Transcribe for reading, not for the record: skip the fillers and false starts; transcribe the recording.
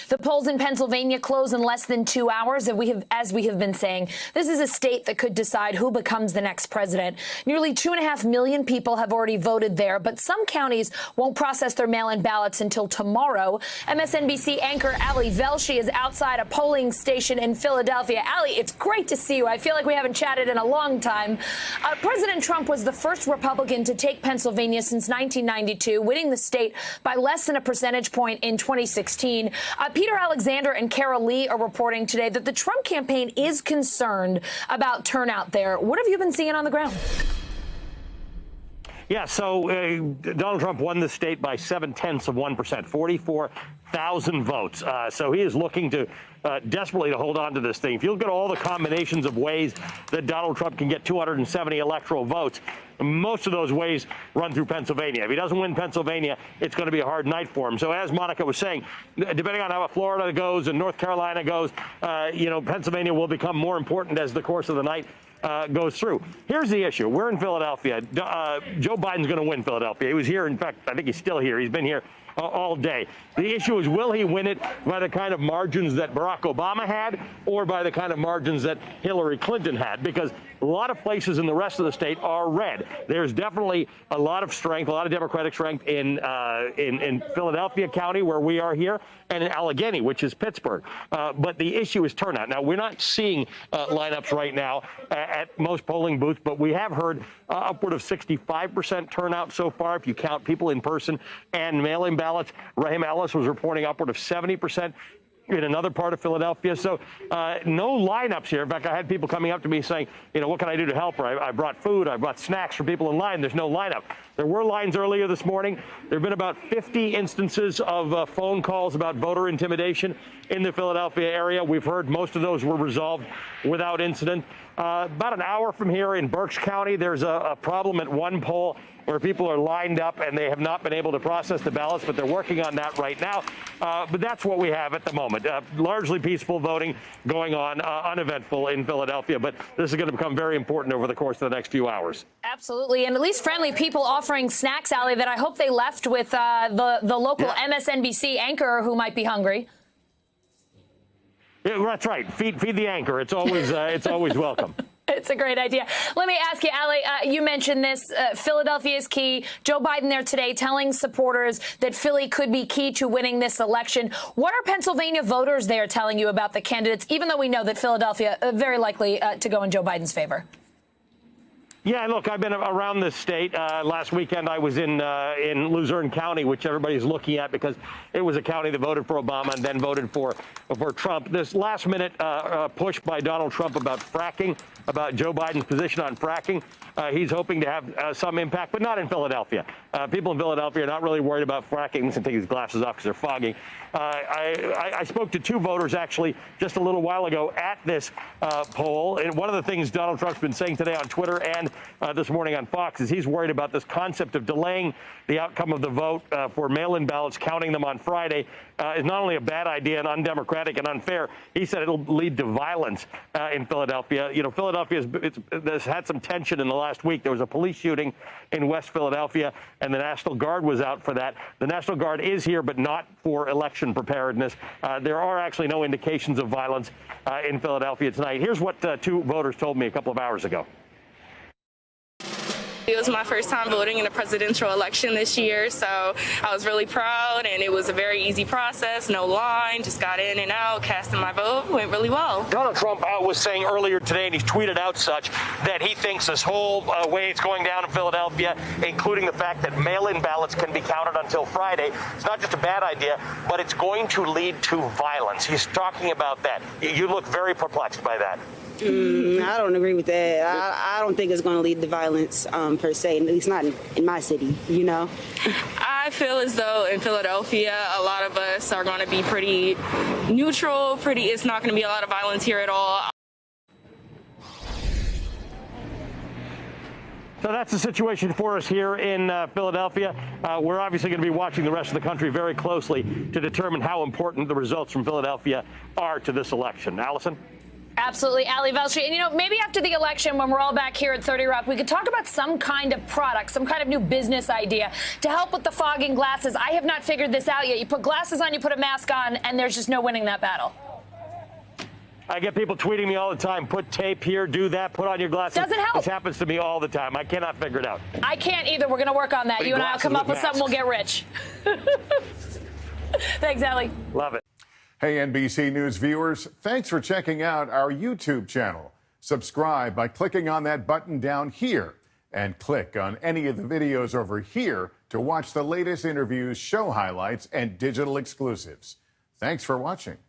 The polls in Pennsylvania close in less than 2 hours, and as we have been saying, this is a state that could decide who becomes the next president. Nearly 2.5 million people have already voted there, but some counties won't process their mail-in ballots until tomorrow. MSNBC anchor Ali Velshi is outside a polling station in Philadelphia. Ali, it's great to see you. I feel like we haven't chatted in a long time. President Trump was the first Republican to take Pennsylvania since 1992, winning the state by less than a percentage point in 2016. Peter Alexander and Carol Lee are reporting today that the Trump campaign is concerned about turnout there. What have you been seeing on the ground? Yeah, so Donald Trump won the state by 0.7%, 44,000 votes. So he is looking to desperately to hold on to this thing. If you look at all the combinations of ways that Donald Trump can get 270 electoral votes, most of those ways run through Pennsylvania. If he doesn't win Pennsylvania, it's going to be a hard night for him. So as Monica was saying, depending on how Florida goes and North Carolina goes, Pennsylvania will become more important as the course of the night goes through. Here's the issue. We're in Philadelphia. Joe Biden's going to win Philadelphia. He was here. In fact, I think he's still here. He's been here all day. The issue is, will he win it by the kind of margins that Barack Obama had or by the kind of margins that Hillary Clinton had? Because a lot of places in the rest of the state are red. There's definitely a lot of strength, a lot of Democratic strength in Philadelphia County, where we are here, and in Allegheny, which is Pittsburgh. But the issue is turnout. Now, we're not seeing lineups right now at most polling booths, but we have heard upward of 65% turnout so far, if you count people in person and mail-in ballots. Raheem Ellis was reporting upward of 70% in another part of Philadelphia. So no lineups here. In fact, I had people coming up to me saying, what can I do to help her? I brought food. I brought snacks for people in line. There's no lineup. There were lines earlier this morning. There have been about 50 instances of phone calls about voter intimidation in the Philadelphia area. We've heard most of those were resolved without incident. About an hour from here in Berks County, there's a problem at one poll where people are lined up and they have not been able to process the ballots, but they're working on that right now. But that's what we have at the moment. Largely peaceful voting going on, uneventful in Philadelphia. But this is going to become very important over the course of the next few hours. Absolutely. And at least friendly people offering snacks, Ali, that I hope they left with the local MSNBC anchor who might be hungry. Yeah, that's right. Feed the anchor. It's always welcome. It's a great idea. Let me ask you, Ali, you mentioned this. Philadelphia is key. Joe Biden there today telling supporters that Philly could be key to winning this election. What are Pennsylvania voters there telling you about the candidates, even though we know that Philadelphia very likely to go in Joe Biden's favor? Yeah, look, I've been around this state. Last weekend, I was in Luzerne County, which everybody's looking at because it was a county that voted for Obama and then voted for Trump. This last-minute push by Donald Trump about fracking, about Joe Biden's position on fracking, he's hoping to have some impact, but not in Philadelphia. People in Philadelphia are not really worried about fracking. I'm going to take his glasses off because they're foggy. I spoke to two voters, actually, just a little while ago at this poll. And one of the things Donald Trump's been saying today on Twitter and this morning on Fox is he's worried about this concept of delaying the outcome of the vote for mail-in ballots, counting them on Friday, is not only a bad idea and undemocratic and unfair. He said it'll lead to violence in Philadelphia. Philadelphia has had some tension in the last week. There was a police shooting in West Philadelphia, and the National Guard was out for that. The National Guard is here, but not for election preparedness. There are actually no indications of violence in Philadelphia tonight. Here's what two voters told me a couple of hours ago. It was my first time voting in a presidential election this year, so I was really proud, and it was a very easy process, no line, just got in and out, casting my vote, went really well. Donald Trump was saying earlier today, and he's tweeted out such, that he thinks this whole way it's going down in Philadelphia, including the fact that mail-in ballots can be counted until Friday, it's not just a bad idea, but it's going to lead to violence. He's talking about that. You look very perplexed by that. I don't agree with that. I don't think it's going to lead to violence per se, at least not in my city, I feel as though in Philadelphia, a lot of us are going to be pretty neutral, it's not going to be a lot of violence here at all. So that's the situation for us here in Philadelphia. We're obviously going to be watching the rest of the country very closely to determine how important the results from Philadelphia are to this election. Allison? Absolutely, Ali Velshi. And, maybe after the election, when we're all back here at 30 Rock, we could talk about some kind of product, some kind of new business idea to help with the fogging glasses. I have not figured this out yet. You put glasses on, you put a mask on, and there's just no winning that battle. I get people tweeting me all the time, put tape here, do that, put on your glasses. Doesn't help. This happens to me all the time. I cannot figure it out. I can't either. We're going to work on that. You and I will come up with something. We'll get rich. Thanks, Ali. Love it. Hey, NBC News viewers, thanks for checking out our YouTube channel. Subscribe by clicking on that button down here and click on any of the videos over here to watch the latest interviews, show highlights, and digital exclusives. Thanks for watching.